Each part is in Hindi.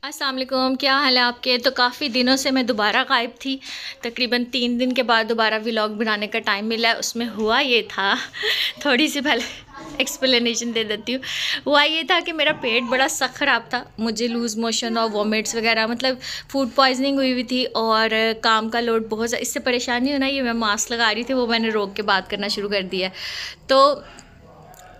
अस्सलाम वालेकुम, क्या हाल है आपके। तो काफ़ी दिनों से मैं दोबारा गायब थी। तकरीबन 3 दिन के बाद दोबारा व्लॉग बनाने का टाइम मिला है। उसमें हुआ ये था थोड़ी सी पहले एक्सप्लेनेशन दे देती हूँ। हुआ ये था कि मेरा पेट बड़ा सख्त ख़राब था। मुझे लूज़ मोशन और वॉमिट्स वगैरह मतलब फूड पॉइजनिंग हुई थी और काम का लोड बहुत ज़्यादा। इससे परेशानी हो ना, ये मैं मास्क लगा रही थी, वो मैंने रोक के बात करना शुरू कर दिया। तो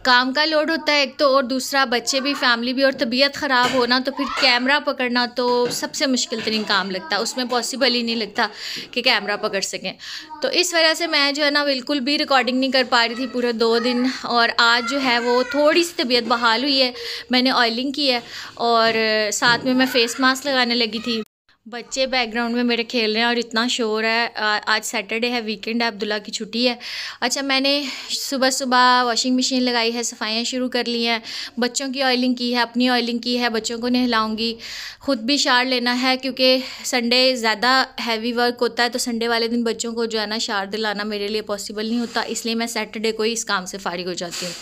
काम का लोड होता है एक तो, और दूसरा बच्चे भी, फैमिली भी, और तबीयत ख़राब होना, तो फिर कैमरा पकड़ना तो सबसे मुश्किल तरीन काम लगता है। उसमें पॉसिबल ही नहीं लगता कि कैमरा पकड़ सकें। तो इस वजह से मैं जो है ना बिल्कुल भी रिकॉर्डिंग नहीं कर पा रही थी पूरे 2 दिन। और आज जो है वो थोड़ी सी तबीयत बहाल हुई है। मैंने ऑयलिंग की है और साथ में मैं फ़ेस मास्क लगाने लगी थी। बच्चे बैकग्राउंड में मेरे खेल रहे हैं और इतना शोर है। आज सैटरडे है, वीकेंड है, अब्दुल्ला की छुट्टी है। अच्छा, मैंने सुबह सुबह वॉशिंग मशीन लगाई है, सफाइयाँ शुरू कर ली हैं, बच्चों की ऑयलिंग की है, अपनी ऑयलिंग की है, बच्चों को नहलाऊंगी, ख़ुद भी शार लेना है क्योंकि संडे ज़्यादा हैवी वर्क होता है। तो संडे वाले दिन बच्चों को जो है ना शार दिलाना मेरे लिए पॉसिबल नहीं होता, इसलिए मैं सैटरडे को ही इस काम से फारिग हो जाती हूँ।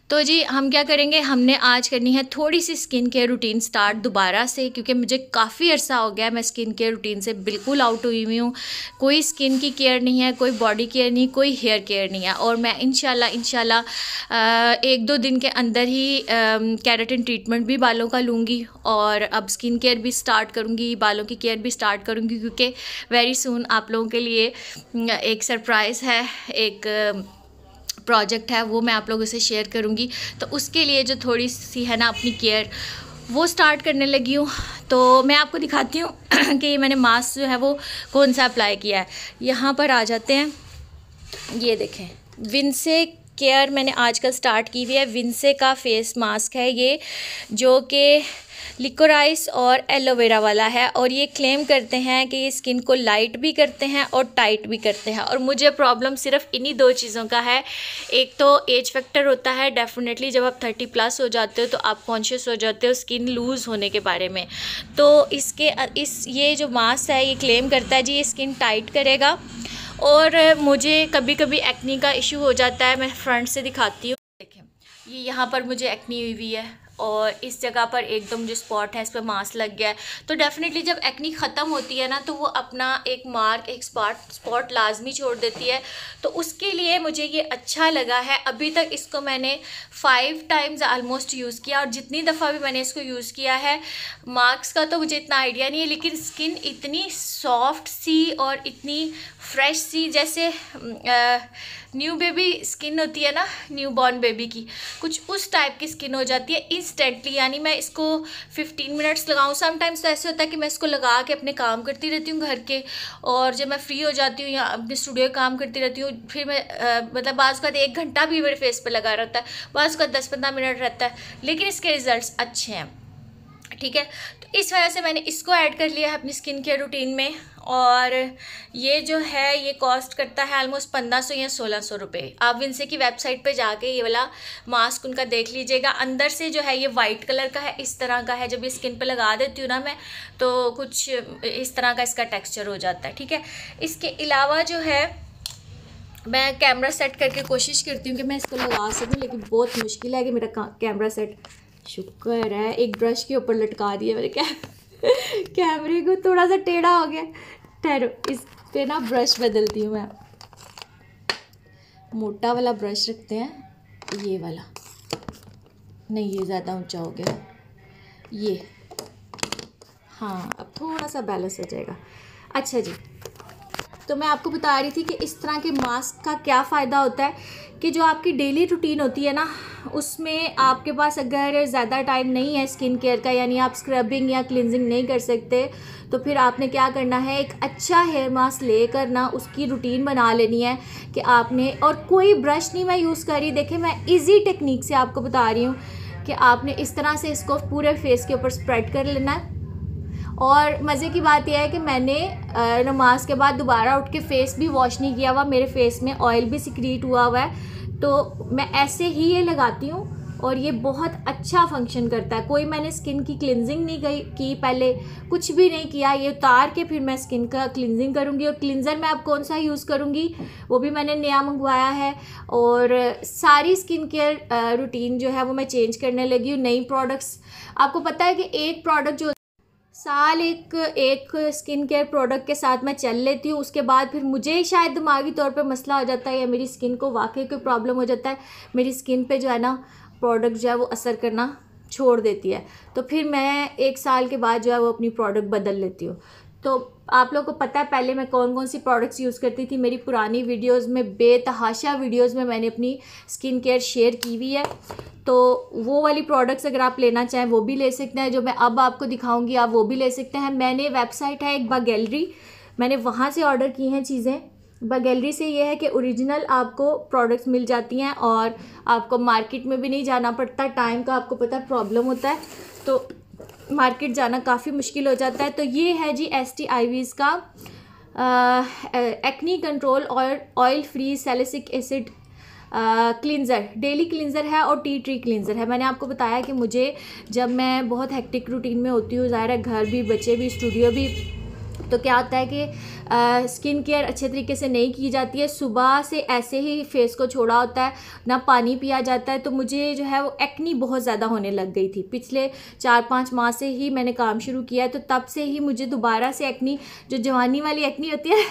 तो जी हम क्या करेंगे, हमने आज करनी है थोड़ी सी स्किन केयर रूटीन स्टार्ट दोबारा से, क्योंकि मुझे काफ़ी अर्सा हो गया है मैं स्किन केयर रूटीन से बिल्कुल आउट हुई हुई हूँ। कोई स्किन की केयर नहीं है, कोई बॉडी केयर नहीं, कोई हेयर केयर नहीं है। और मैं इंशाल्लाह 1-2 दिन के अंदर ही केराटिन ट्रीटमेंट भी बालों का लूँगी और अब स्किन केयर भी स्टार्ट करूँगी, बालों की केयर भी स्टार्ट करूँगी, क्योंकि वेरी सून आप लोगों के लिए एक सरप्राइज़ है, एक प्रोजेक्ट है, वो मैं आप लोगों से शेयर करूँगी। तो उसके लिए जो थोड़ी सी है ना अपनी केयर वो स्टार्ट करने लगी हूँ। तो मैं आपको दिखाती हूँ कि ये मैंने मास्क जो है वो कौन सा अप्लाई किया है। यहाँ पर आ जाते हैं, ये देखें, विंसे केयर मैंने आजकल स्टार्ट की हुई है। विंसे का फेस मास्क है ये, जो कि लिकोराइस और एलोवेरा वाला है, और ये क्लेम करते हैं कि ये स्किन को लाइट भी करते हैं और टाइट भी करते हैं। और मुझे प्रॉब्लम सिर्फ इन्हीं 2 चीज़ों का है। एक तो एज फैक्टर होता है, डेफिनेटली जब आप 30+ हो जाते हो तो आप कॉन्शियस हो जाते हो स्किन लूज़ होने के बारे में। तो ये जो मास्क है ये क्लेम करता है जी ये स्किन टाइट करेगा। और मुझे कभी कभी एक्नी का इशू हो जाता है। मैं फ्रंट से दिखाती हूँ, देखें ये यहाँ पर मुझे एक्नी हुई है और इस जगह पर एक तो मुझे स्पॉट है, इस पर मास्क लग गया है। तो डेफिनेटली जब एक्नी ख़त्म होती है ना तो वो अपना एक मार्क, एक स्पॉट लाजमी छोड़ देती है। तो उसके लिए मुझे ये अच्छा लगा है। अभी तक इसको मैंने 5 टाइम्स आलमोस्ट यूज़ किया, और जितनी दफ़ा भी मैंने इसको यूज़ किया है, मार्क्स का तो मुझे इतना आइडिया नहीं है, लेकिन स्किन इतनी सॉफ्ट सी और इतनी फ्रेश सी, जैसे न्यू बेबी स्किन होती है ना, न्यू बॉर्न बेबी की, कुछ उस टाइप की स्किन हो जाती है इंस्टेंटली। यानी मैं इसको 15 मिनट्स लगाऊँ, समटाइम्स तो ऐसे होता है कि मैं इसको लगा के अपने काम करती रहती हूँ घर के, और जब मैं फ्री हो जाती हूँ या अपने स्टूडियो काम करती रहती हूँ, फिर मैं मतलब बाज़ का 1 घंटा भी मेरे फेस पे लगा रहता है, बाज़ का 10-15 मिनट रहता है, लेकिन इसके रिज़ल्ट्स अच्छे हैं। ठीक है, तो इस वजह से मैंने इसको ऐड कर लिया है अपनी स्किन केयर रूटीन में। और ये जो है ये कॉस्ट करता है ऑलमोस्ट 1500 या 1600 रुपये। आप विंसे की वेबसाइट पे जाके ये वाला मास्क उनका देख लीजिएगा। अंदर से जो है ये वाइट कलर का है, इस तरह का है। जब ये स्किन पे लगा देती हूँ ना मैं, तो कुछ इस तरह का इसका टेक्स्चर हो जाता है। ठीक है, इसके अलावा जो है मैं कैमरा सेट करके कोशिश करती हूँ कि मैं इसको लगा सकूँ, लेकिन बहुत मुश्किल है कि मेरा कैमरा सेट, शुक्र है एक ब्रश के ऊपर लटका दिया मेरे कैमरे को, थोड़ा सा टेढ़ा हो गया। ठहरो, इस पे ना ब्रश बदलती हूँ मैं। मोटा वाला ब्रश रखते हैं, ये वाला नहीं, ये ज़्यादा ऊंचा हो गया, ये हाँ अब थोड़ा सा बैलेंस हो जाएगा। अच्छा जी, तो मैं आपको बता रही थी कि इस तरह के मास्क का क्या फ़ायदा होता है कि जो आपकी डेली रूटीन होती है ना, उसमें आपके पास अगर ज़्यादा टाइम नहीं है स्किन केयर का, यानी आप स्क्रबिंग या क्लिनजिंग नहीं कर सकते, तो फिर आपने क्या करना है, एक अच्छा हेयर मास्क लेकर ना उसकी रूटीन बना लेनी है कि आपने, और कोई ब्रश नहीं मैं यूज़ कर रही, देखें मैं इजी टेक्निक से आपको बता रही हूँ कि आपने इस तरह से इसको पूरे फेस के ऊपर स्प्रेड कर लेना है। और मज़े की बात यह है कि मैंने नमाज के बाद दोबारा उठ के फेस भी वॉश नहीं किया हुआ, मेरे फेस में ऑयल भी सिक्रीट हुआ है, तो मैं ऐसे ही ये लगाती हूँ और ये बहुत अच्छा फंक्शन करता है। कोई मैंने स्किन की क्लिनजिंग नहीं की, पहले कुछ भी नहीं किया, ये उतार के फिर मैं स्किन का क्लिनजिंग करूँगी। और क्लिनज़र मैं अब कौन सा यूज़ करूँगी वो भी मैंने नया मंगवाया है, और सारी स्किन केयर रूटीन जो है वो मैं चेंज करने लगी हूँ। नई प्रोडक्ट्स, आपको पता है कि एक प्रोडक्ट जो साल एक स्किन केयर प्रोडक्ट के साथ मैं चल लेती हूँ, उसके बाद फिर मुझे शायद दिमागी तौर पे मसला हो जाता है या मेरी स्किन को वाकई कोई प्रॉब्लम हो जाता है, मेरी स्किन पे जो है ना प्रोडक्ट जो है वो असर करना छोड़ देती है, तो फिर मैं 1 साल के बाद जो है वो अपनी प्रोडक्ट बदल लेती हूँ। तो आप लोगों को पता है पहले मैं कौन कौन सी प्रोडक्ट्स यूज़ करती थी, मेरी पुरानी वीडियोस में, बेतहाशा वीडियोस में मैंने अपनी स्किन केयर शेयर की हुई है, तो वो वाली प्रोडक्ट्स अगर आप लेना चाहें वो भी ले सकते हैं, जो मैं अब आपको दिखाऊंगी आप वो भी ले सकते हैं। मैंने वेबसाइट है एक बागैलरी, मैंने वहाँ से ऑर्डर की हैं चीज़ें। बागैलरी से ये है कि ओरिजिनल आपको प्रोडक्ट्स मिल जाती हैं और आपको मार्केट में भी नहीं जाना पड़ता, टाइम का आपको पता है प्रॉब्लम होता है, तो मार्केट जाना काफ़ी मुश्किल हो जाता है। तो ये है जी STIVs का एक्नी कंट्रोल और oil free salicylic acid cleanser, daily cleanser है और टी ट्री क्लिनज़र है। मैंने आपको बताया कि मुझे जब मैं बहुत हेक्टिक रूटीन में होती हूँ, ज़ाहिर है घर भी, बच्चे भी, स्टूडियो भी, तो क्या होता है कि स्किन केयर अच्छे तरीके से नहीं की जाती है, सुबह से ऐसे ही फेस को छोड़ा होता है, ना पानी पिया जाता है, तो मुझे जो है वो एक्नी बहुत ज़्यादा होने लग गई थी। पिछले 4-5 माह से ही मैंने काम शुरू किया है, तो तब से ही मुझे दोबारा से एक्नी, जो जवानी वाली एक्नी होती है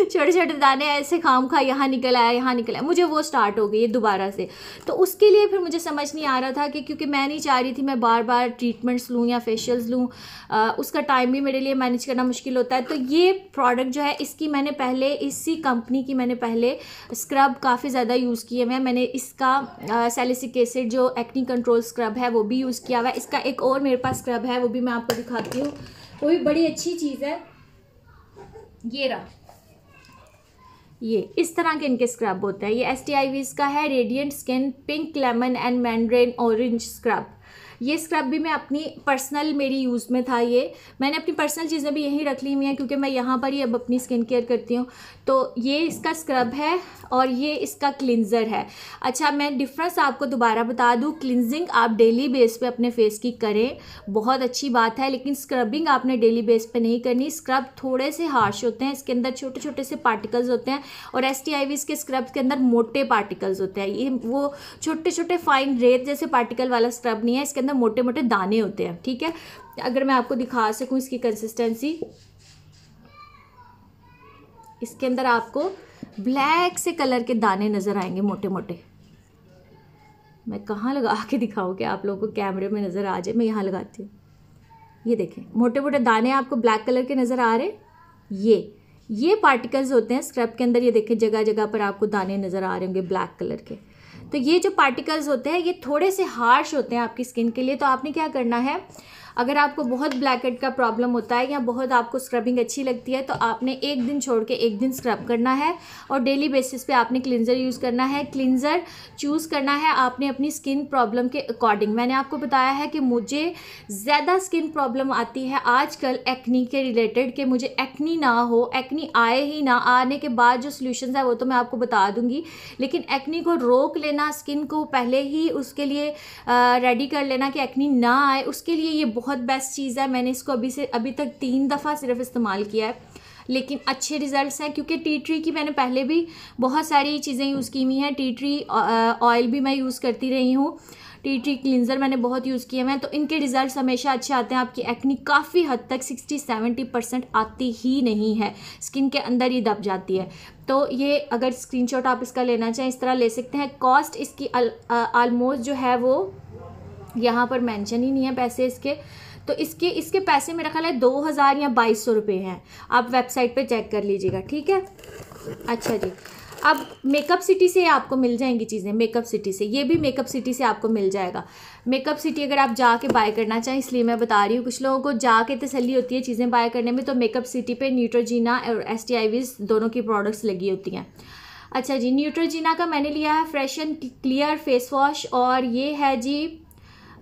छोटे छोटे दाने ऐसे खाम खा यहाँ निकल आया, यहाँ निकल आया, मुझे वो स्टार्ट हो गई है दोबारा से। तो उसके लिए फिर मुझे समझ नहीं आ रहा था कि, क्योंकि मैं नहीं चाह रही थी मैं बार बार ट्रीटमेंट्स लूँ या फेशियल्स लूँ, उसका टाइम भी मेरे लिए मैनेज करना मुश्किल होता है। तो ये प्रोडक्ट जो है इसकी मैंने पहले, इसी कंपनी की मैंने पहले स्क्रब काफ़ी ज़्यादा यूज़ किए हुए हैं। मैंने इसका सैलिसिक एसिड जो एक्नी कंट्रोल स्क्रब है वो भी यूज़ किया हुआ है। इसका एक और मेरे पास स्क्रब है, वो भी मैं आपको दिखाती हूँ, वो भी बड़ी अच्छी चीज़ है। ये रहा, ये इस तरह के इनके स्क्रब होते हैं। ये STIVs का है, radiant skin pink lemon and mandarin orange scrub. ये स्क्रब भी मैं अपनी पर्सनल, मेरी यूज़ में था, ये मैंने अपनी पर्सनल चीज़ें भी यहीं रख ली हुई हैं क्योंकि मैं यहाँ पर ही अब अपनी स्किन केयर करती हूँ। तो ये इसका स्क्रब है और ये इसका क्लिनज़र है। अच्छा, मैं डिफरेंस आपको दोबारा बता दूँ, क्लिनजिंग आप डेली बेस पे अपने फेस की करें, बहुत अच्छी बात है, लेकिन स्क्रबिंग आपने डेली बेस पे नहीं करनी। स्क्रब थोड़े से हार्श होते हैं, इसके अंदर छोटे छोटे से पार्टिकल्स होते हैं, और STIVs के स्क्रब के अंदर मोटे पार्टिकल्स होते हैं। ये वो छोटे छोटे फाइन रेत जैसे पार्टिकल वाला स्क्रब नहीं है, इसके अंदर मोटे मोटे दाने होते हैं। ठीक है, अगर मैं आपको दिखा सकूं इसकी कंसिस्टेंसी, इसके अंदर आपको ब्लैक से कलर के दाने नजर आएंगे, मोटे मोटे। मैं कहाँ लगा के दिखाऊं कि आप लोगों को कैमरे में नजर आ जाए, मैं यहाँ लगाती हूँ। ये देखें, मोटे मोटे दाने आपको ब्लैक कलर के नजर आ रहे, ये पार्टिकल्स होते हैं स्क्रब के अंदर। ये देखें, जगह जगह पर आपको दाने नजर आ रहे होंगे ब्लैक कलर के। तो ये जो पार्टिकल्स होते हैं ये थोड़े से हार्श होते हैं आपकी स्किन के लिए। तो आपने क्या करना है, अगर आपको बहुत ब्लैक हेड का प्रॉब्लम होता है या बहुत आपको स्क्रबिंग अच्छी लगती है, तो आपने एक दिन छोड़ के एक दिन स्क्रब करना है और डेली बेसिस पे आपने क्लिनज़र यूज़ करना है। क्लिनज़र चूज़ करना है आपने अपनी स्किन प्रॉब्लम के अकॉर्डिंग। मैंने आपको बताया है कि मुझे ज़्यादा स्किन प्रॉब्लम आती है आजकल एक्नी के रिलेटेड, कि मुझे एक्नी ना हो, एक्नी आए ही ना, आने के बाद जो सोल्यूशन है वो तो मैं आपको बता दूंगी, लेकिन एक्नी को रोक लेना, स्किन को पहले ही उसके लिए रेडी कर लेना कि एक्नी ना आए, उसके लिए ये बहुत बेस्ट चीज़ है। मैंने इसको अभी तक 3 दफ़ा सिर्फ इस्तेमाल किया है, लेकिन अच्छे रिजल्ट्स हैं, क्योंकि टी ट्री की मैंने पहले भी बहुत सारी चीज़ें यूज़ की हुई हैं। टी ट्री ऑयल भी मैं यूज़ करती रही हूँ, टी ट्री क्लिनज़र मैंने बहुत यूज़ किए हैं, तो इनके रिजल्ट्स हमेशा अच्छे आते हैं। आपकी एक्नी काफ़ी हद तक 60-70% आती ही नहीं है, स्किन के अंदर ही दब जाती है। तो ये अगर स्क्रीनशॉट आप इसका लेना चाहें इस तरह ले सकते हैं। कॉस्ट इसकी ऑलमोस्ट जो है वो यहाँ पर मेंशन ही नहीं है पैसे इसके, तो इसके पैसे मेरा ख्याल है 2000 या 2200 रुपये हैं। आप वेबसाइट पे चेक कर लीजिएगा, ठीक है। अच्छा जी, अब मेकअप सिटी से आपको मिल जाएंगी चीज़ें, मेकअप सिटी से, ये भी मेकअप सिटी से आपको मिल जाएगा। मेकअप सिटी अगर आप जाके बाय करना चाहें, इसलिए मैं बता रही हूँ, कुछ लोगों को जाके तसल्ली होती है चीज़ें बाय करने में, तो मेकअप सिटी पे न्यूट्रोजीना और STIVs दोनों की प्रोडक्ट्स लगी होती हैं। अच्छा जी, न्यूट्रोजीना का मैंने लिया है fresh and clear face wash, और ये है जी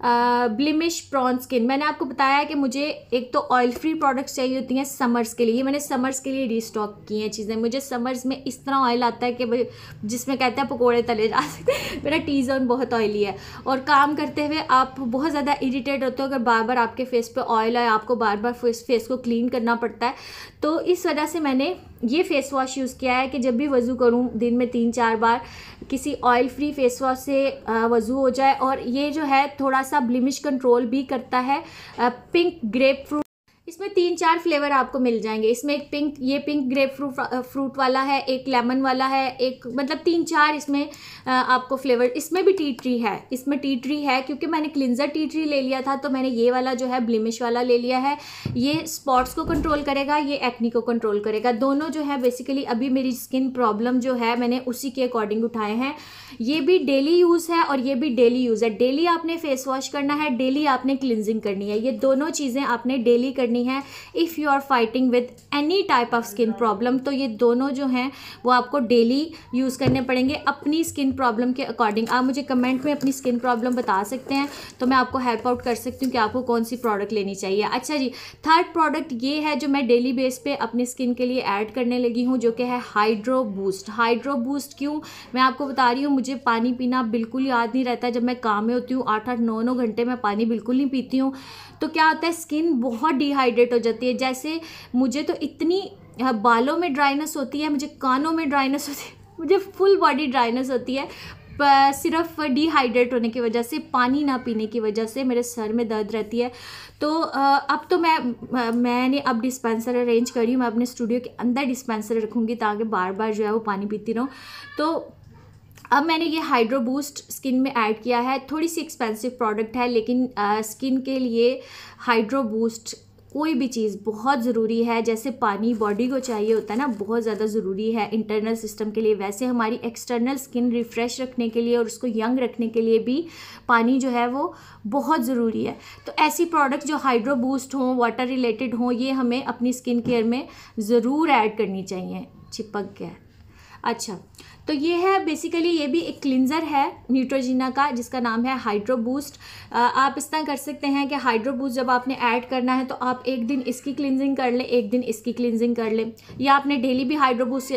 ब्लिमिश प्रॉन स्किन। मैंने आपको बताया कि मुझे एक तो ऑयल फ्री प्रोडक्ट्स चाहिए होती हैं समर्स के लिए, ये मैंने समर्स के लिए रीस्टॉक की हैं चीज़ें। मुझे समर्स में इस तरह ऑयल आता है कि जिसमें कहते हैं पकोड़े तले जा सकते मेरा टी जोन बहुत ऑयली है, और काम करते हुए आप बहुत ज़्यादा इरिटेट होते हो अगर बार बार आपके फेस पे ऑयल है, आपको बार बार फेस को क्लीन करना पड़ता है। तो इस वजह से मैंने ये फेस वॉश यूज़ किया है कि जब भी वज़ू करूँ दिन में 3-4 बार किसी ऑयल फ्री फेस वॉश से वज़ू हो जाए। और ये जो है थोड़ा सा ब्लिमिश कंट्रोल भी करता है। पिंक ग्रेप फ्रूट इसमें 3-4 फ्लेवर आपको मिल जाएंगे। इसमें एक पिंक, ये पिंक ग्रेप फ्रूट वाला है, एक लेमन वाला है, एक मतलब 3-4 इसमें आपको फ्लेवर। इसमें भी टी ट्री है, इसमें टी ट्री है क्योंकि मैंने क्लिनजर टी ट्री ले लिया था तो मैंने ये वाला जो है ब्लिमिश वाला ले लिया है। ये स्पॉट्स को कंट्रोल करेगा, ये एक्नी को कंट्रोल करेगा। दोनों जो है बेसिकली अभी मेरी स्किन प्रॉब्लम जो है मैंने उसी के अकॉर्डिंग उठाए हैं। ये भी डेली यूज़ है और ये भी डेली यूज़ है। डेली आपने फेस वॉश करना है, डेली आपने क्लिनजिंग करनी है, ये दोनों चीज़ें आपने डेली करनी है। If you are fighting with any type of skin problem तो ये दोनों जो हैं वो आपको डेली यूज़ करने पड़ेंगे अपनी स्किन प्रॉब्लम के अकॉर्डिंग। आप मुझे कमेंट में अपनी स्किन प्रॉब्लम बता सकते हैं तो मैं आपको हेल्प आउट कर सकती हूँ कि आपको कौन सी प्रोडक्ट लेनी चाहिए। अच्छा जी, थर्ड प्रोडक्ट ये है जो मैं डेली बेस पे अपनी स्किन के लिए ऐड करने लगी हूँ, जो कि है हाइड्रो बूस्ट। हाइड्रो बूस्ट क्यों, मैं आपको बता रही हूँ, मुझे पानी पीना बिल्कुल याद नहीं रहता। जब मैं काम में होती हूँ 8-8 9-9 घंटे मैं पानी बिल्कुल नहीं पीती हूँ तो क्या होता है, स्किन बहुत डिहाइड्रेट हो जाती है। जैसे मुझे तो इतनी बालों में ड्राइनेस होती है, मुझे कानों में ड्राइनेस होती है, मुझे फुल बॉडी ड्राइनेस होती है सिर्फ डिहाइड्रेट होने की वजह से, पानी ना पीने की वजह से मेरे सर में दर्द रहती है। तो अब तो मैंने अब डिस्पेंसर अरेंज करी हूँ, मैं अपने स्टूडियो के अंदर डिस्पेंसर रखूँगी ताकि बार बार जो है वो पानी पीती रहूँ। तो अब मैंने ये हाइड्रो बूस्ट स्किन में ऐड किया है। थोड़ी सी एक्सपेंसिव प्रोडक्ट है लेकिन स्किन के लिए हाइड्रो बूस्ट कोई भी चीज़ बहुत ज़रूरी है। जैसे पानी बॉडी को चाहिए होता है ना, बहुत ज़्यादा ज़रूरी है इंटरनल सिस्टम के लिए, वैसे हमारी एक्सटर्नल स्किन रिफ़्रेश रखने के लिए और उसको यंग रखने के लिए भी पानी जो है वो बहुत ज़रूरी है। तो ऐसी प्रोडक्ट जो हाइड्रो बूस्ट हों, वाटर रिलेटेड हों, ये हमें अपनी स्किन केयर में ज़रूर ऐड करनी चाहिए। चिपक गया। अच्छा, तो ये है बेसिकली, ये भी एक क्लिनज़र है न्यूट्रोजिना का जिसका नाम है हाइड्रो बूस्ट। आप इस तरह कर सकते हैं कि हाइड्रो बूस्ट जब आपने ऐड करना है तो आप एक दिन इसकी क्लिनजिंग कर लें, एक दिन इसकी क्लिनजिंग कर लें, या आपने डेली भी हाइड्रो बूस्ट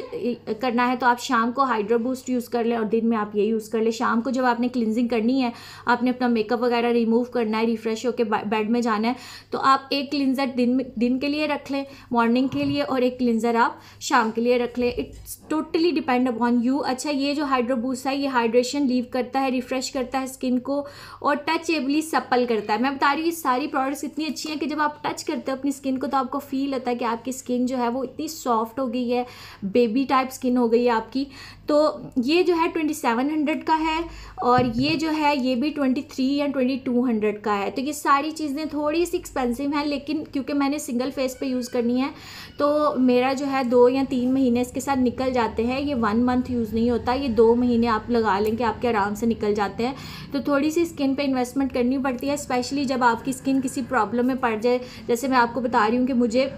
करना है तो आप शाम को हाइड्रो बूस्ट यूज़ कर लें और दिन में आप ये यूज़ कर लें। शाम को जब आपने क्लिनजिंग करनी है, आपने अपना मेकअप वगैरह रिमूव करना है, रिफ़्रेश होकर बेड में जाना है, तो आप एक क्लिनज़र दिन के लिए रख लें, मॉर्निंग के लिए, और एक क्लिनज़र आप शाम के लिए रख लें। It's totally depend upon you. अच्छा, ये जो हाइड्रो बूस्ट है ये हाइड्रेशन लीव करता है, रिफ्रेश करता है स्किन को और टचेबली सप्पल करता है। मैं बता रही हूँ ये सारी प्रोडक्ट्स इतनी अच्छी हैं कि जब आप टच करते हो अपनी स्किन को तो आपको फील होता है कि आपकी स्किन जो है वो इतनी सॉफ्ट हो गई है, बेबी टाइप स्किन हो गई है आपकी। तो ये जो है 2700 का है और ये जो है ये भी 23 या 2200 का है। तो ये सारी चीज़ें थोड़ी सी एक्सपेंसिव हैं, लेकिन क्योंकि मैंने सिंगल फेस पे यूज़ करनी है तो मेरा जो है 2 या 3 महीने इसके साथ निकल जाते हैं। ये 1 मंथ यूज़ नहीं होता, ये 2 महीने आप लगा लें कि आपके आराम से निकल जाते हैं। तो थोड़ी सी स्किन पे इन्वेस्टमेंट करनी पड़ती है, स्पेशली जब आपकी स्किन किसी प्रॉब्लम में पड़ जाए। जैसे मैं आपको बता रही हूँ कि मुझे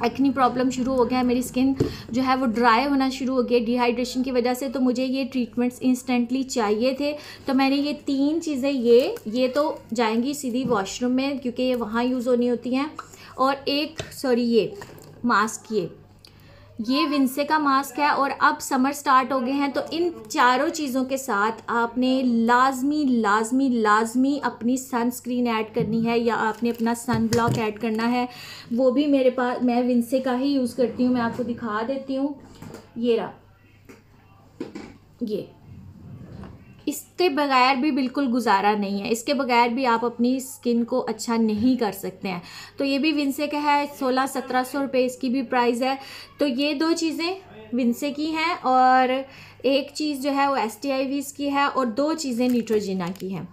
एक्नी प्रॉब्लम शुरू हो गया है, मेरी स्किन जो है वो ड्राई होना शुरू हो गया डिहाइड्रेशन की वजह से, तो मुझे ये ट्रीटमेंट्स इंस्टेंटली चाहिए थे। तो मैंने ये 3 चीज़ें, ये तो जाएंगी सीधी वॉशरूम में क्योंकि ये वहाँ यूज़ होनी होती हैं, और ये मास्क, ये विंसे का मास्क है। और अब समर स्टार्ट हो गए हैं तो इन चारों चीज़ों के साथ आपने लाजमी अपनी सनस्क्रीन ऐड करनी है या आपने अपना सन ब्लॉक ऐड करना है। वो भी मेरे पास, मैं विंसे का ही यूज़ करती हूँ, मैं आपको दिखा देती हूँ। ये रहा, ये इसके बगैर भी बिल्कुल गुजारा नहीं है, इसके बगैर भी आप अपनी स्किन को अच्छा नहीं कर सकते हैं। तो ये भी विंसे का है, 1600-1700 रुपये इसकी भी प्राइस है। तो ये 2 चीज़ें विंसे की हैं और एक चीज़ जो है वो STIVs की है और 2 चीज़ें न्यूट्रोजिना की हैं।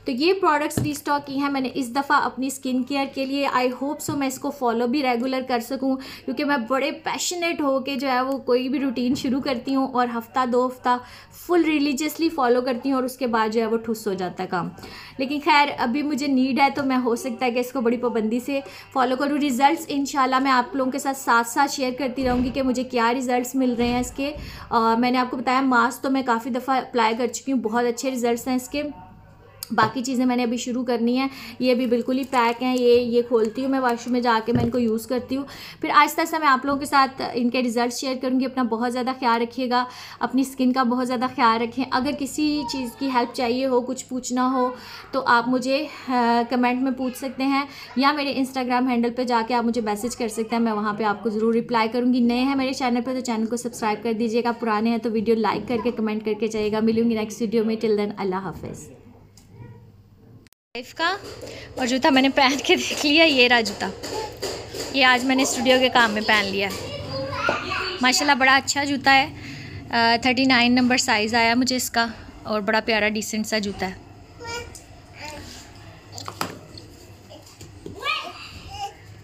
तो ये प्रोडक्ट्स रीस्टॉक की हैं मैंने इस दफ़ा अपनी स्किन केयर के लिए। आई होप सो मैं इसको फॉलो भी रेगुलर कर सकूं क्योंकि मैं बड़े पैशनेट हो के जो है वो कोई भी रूटीन शुरू करती हूँ और हफ्ता 2 हफ्ता फुल रिलीजियसली फॉलो करती हूँ और उसके बाद जो है वो ठुस हो जाता है काम। लेकिन खैर अभी मुझे नीड है तो मैं हो सकता है कि इसको बड़ी पाबंदी से फॉलो करूँ। रिज़ल्ट्स इंशाल्लाह मैं आप लोगों के साथ शेयर करती रहूँगी कि मुझे क्या रिज़ल्ट्स मिल रहे हैं इसके। मैंने आपको बताया मास्क तो मैं काफ़ी दफ़ा अप्लाई कर चुकी हूँ, बहुत अच्छे रिज़ल्ट्स हैं इसके। बाकी चीज़ें मैंने अभी शुरू करनी है, ये भी बिल्कुल ही पैक हैं। ये खोलती हूँ मैं वॉशरूम में जाके, मैं इनको यूज़ करती हूँ, फिर आहिस्ता आहिस्ता मैं आप लोगों के साथ इनके रिजल्ट शेयर करूँगी। अपना बहुत ज़्यादा ख्याल रखिएगा, अपनी स्किन का बहुत ज़्यादा ख्याल रखें। अगर किसी चीज़ की हेल्प चाहिए हो, कुछ पूछना हो तो आप मुझे कमेंट में पूछ सकते हैं या मेरे इंस्टाग्राम हैंडल पर जाके आप मुझे मैसेज कर सकते हैं, मैं वहाँ पर आपको ज़रूर रिप्लाई करूँगी। नए हैं मेरे चैनल पर तो चैनल को सब्सक्राइब कर दीजिएगा, पुराने हैं तो वीडियो लाइक करके कमेंट करके जाइएगा। मिलूँगी नेक्स्ट वीडियो में, टिल देन अल्लाह हाफिज़। लाइफ का और जूता मैंने पहन के देख लिया, ये रहा जूता। ये आज मैंने स्टूडियो के काम में पहन लिया। माशाल्लाह बड़ा अच्छा जूता है, 39 नंबर साइज़ आया मुझे इसका, और बड़ा प्यारा डिसेंट सा जूता है।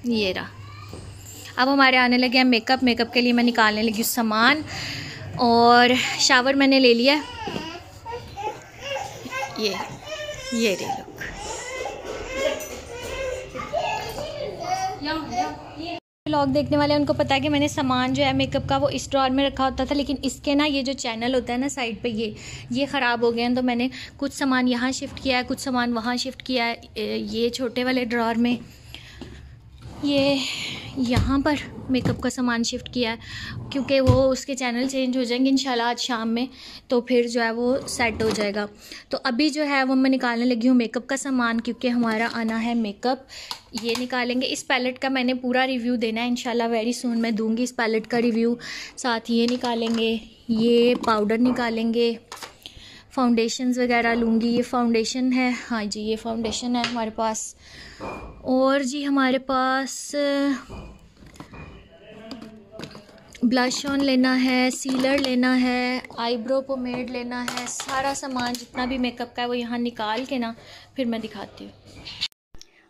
ये रहा। अब हमारे आने लगे हैं मेकअप। मेकअप के लिए मैं निकालने लगी हूँ सामान, और शावर मैंने ले लिया। ये रे लोग, व्लॉग देखने वाले उनको पता है कि मैंने सामान जो है मेकअप का वो इस ड्रॉअर में रखा होता था, लेकिन इसके ना ये जो चैनल होता है ना साइड पे, ये ख़राब हो गए हैं, तो मैंने कुछ सामान यहाँ शिफ्ट किया है, कुछ सामान वहाँ शिफ्ट किया है। ये छोटे वाले ड्रॉअर में, ये यहाँ पर मेकअप का सामान शिफ्ट किया है, क्योंकि वो उसके चैनल चेंज हो जाएंगे इंशाल्लाह आज शाम में, तो फिर जो है वो सेट हो जाएगा। तो अभी जो है वो मैं निकालने लगी हूँ मेकअप का सामान, क्योंकि हमारा आना है मेकअप। ये निकालेंगे। इस पैलेट का मैंने पूरा रिव्यू देना है इंशाल्लाह, वेरी सून मैं दूंगी इस पैलेट का रिव्यू। साथ ये निकालेंगे, ये पाउडर निकालेंगे, फाउंडेशंस वगैरह लूँगी। ये फाउंडेशन है, हाँ जी ये फाउंडेशन है हमारे पास। और जी हमारे पास ब्लश ऑन लेना है, सीलर लेना है, आईब्रो पोमेड लेना है। सारा सामान जितना भी मेकअप का है वो यहाँ निकाल के ना फिर मैं दिखाती हूँ।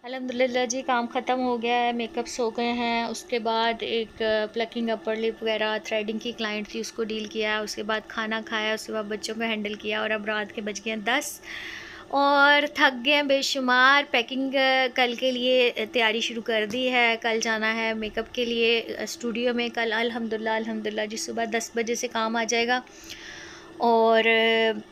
अल्हम्दुलिल्लाह जी काम ख़त्म हो गया है, मेकअप्स हो गए हैं। उसके बाद एक प्लकिंग अपर लिप वगैरह थ्रेडिंग की क्लाइंट थी, उसको डील किया। उसके बाद खाना खाया, उसके बाद बच्चों को हैंडल किया, और अब रात के बज गए हैं 10 और थक गए हैं बेशुमार। पैकिंग कल के लिए तैयारी शुरू कर दी है। कल जाना है मेकअप के लिए स्टूडियो में। कल अल्हम्दुलिल्लाह जी सुबह 10 बजे से काम आ जाएगा, और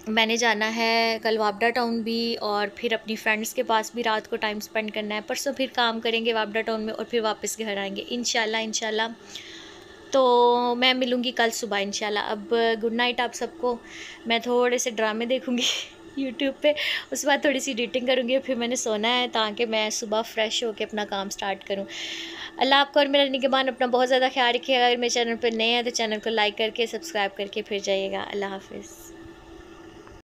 मैंने जाना है कल वापडा टाउन भी, और फिर अपनी फ्रेंड्स के पास भी रात को टाइम स्पेंड करना है। परसों फिर काम करेंगे वापडा टाउन में, और फिर वापस घर आएंगे इंशाल्लाह। तो मैं मिलूँगी कल सुबह इंशाल्लाह। अब गुड नाइट आप सबको। मैं थोड़े से ड्रामे देखूँगी यूट्यूब पे, उसके बाद थोड़ी सी एडिटिंग करूँगी, और फिर मैंने सोना है ताकि मैं सुबह फ्रेश होकर अपना काम स्टार्ट करूँ। अल्लाह आपको और मेरा निगहबान अपना बहुत ज़्यादा ख्याल रखिएगा। अगर मेरे चैनल पर नए हैं तो चैनल को लाइक करके सब्सक्राइब करके फिर जाइएगा। अल्लाह हाफ़िज़।